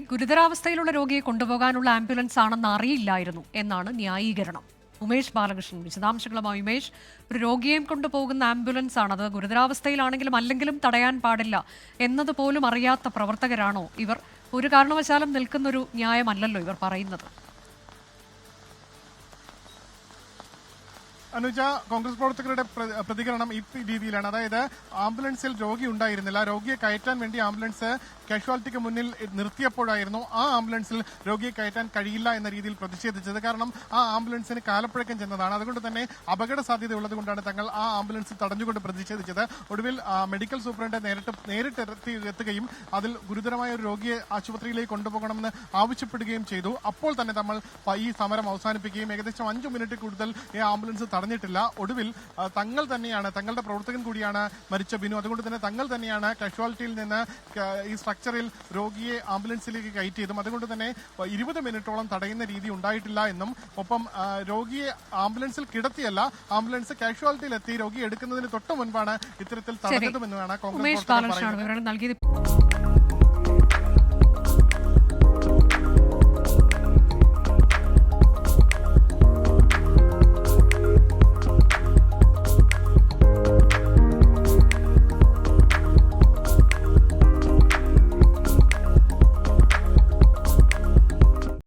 ഗുരുതരാവസ്ഥയിലുള്ള രോഗിയെ കൊണ്ടുപോകാനുള്ള ആംബുലൻസ് ആണെന്ന് അറിയില്ലായിരുന്നു എന്നാണ് ന്യായീകരണം. ഉമേഷ് ബാലകൃഷ്ണൻ വിശദാംശങ്ങളുമായി. ഉമേഷ്, ഒരു രോഗിയെയും കൊണ്ടുപോകുന്ന ആംബുലൻസ് ആണ്, അത് ഗുരുതരാവസ്ഥയിലാണെങ്കിലും അല്ലെങ്കിലും തടയാൻ പാടില്ല എന്നതുപോലും അറിയാത്ത പ്രവർത്തകരാണോ ഇവർ? ഒരു കാരണവശാലും നിൽക്കുന്നൊരു ന്യായമല്ലല്ലോ ഇവർ പറയുന്നത്. അനുജ, കോൺഗ്രസ് പ്രവർത്തകരുടെ പ്രതികരണം ഈ രീതിയിലാണ്. അതായത് ആംബുലൻസിൽ രോഗി ഉണ്ടായിരുന്നില്ല, രോഗിയെ കയറ്റാൻ വേണ്ടി ആംബുലൻസ് കാഷ്വാലിറ്റിക്ക് മുന്നിൽ നിർത്തിയപ്പോഴായിരുന്നു ആ ആംബുലൻസിൽ രോഗിയെ കയറ്റാൻ കഴിയില്ല എന്ന രീതിയിൽ പ്രതിഷേധിച്ചത്. കാരണം ആ ആംബുലൻസിന് കാലപ്പഴക്കം ചെന്നതാണ്. അതുകൊണ്ട് തന്നെ അപകട സാധ്യത ഉള്ളതുകൊണ്ടാണ് തങ്ങൾ ആ ആംബുലൻസ് തടഞ്ഞുകൊണ്ട് പ്രതിഷേധിച്ചത്. ഒടുവിൽ മെഡിക്കൽ സൂപ്രണ്ട് നേരിട്ട് എത്തുകയും അതിൽ ഗുരുതരമായ ഒരു രോഗിയെ ആശുപത്രിയിലേക്ക് കൊണ്ടുപോകണമെന്ന് ആവശ്യപ്പെടുകയും ചെയ്തു. അപ്പോൾ തന്നെ നമ്മൾ ഈ സമരം അവസാനിപ്പിക്കുകയും ഏകദേശം 5 മിനിറ്റ് കൂടുതൽ ഈ ആംബുലൻസ് തടഞ്ഞിട്ടില്ല. ഒടുവിൽ തങ്ങൾ തന്നെയാണ്, തങ്ങളുടെ പ്രവർത്തകൻ കൂടിയാണ് മരിച്ച ബിനു, അതുകൊണ്ട് തന്നെ തങ്ങൾ തന്നെയാണ് കാഷ്വാലിറ്റിയിൽ നിന്ന് ഈ സ്ട്രക്ചറിൽ രോഗിയെ ആംബുലൻസിലേക്ക് കയറ്റിയതും. അതുകൊണ്ട് തന്നെ 20 മിനിറ്റോളം തടയുന്ന രീതി ഉണ്ടായിട്ടില്ല എന്നും, ഒപ്പം രോഗിയെ ആംബുലൻസിൽ കിടത്തിയല്ല, ആംബുലൻസ് കാഷ്വാലിറ്റിയിൽ എത്തി രോഗിയെ എടുക്കുന്നതിന് തൊട്ട് മുൻപാണ് ഇത്തരത്തിൽ തടഞ്ഞതുമെന്നാണ് കോൺഗ്രസ് നൽകിയത്.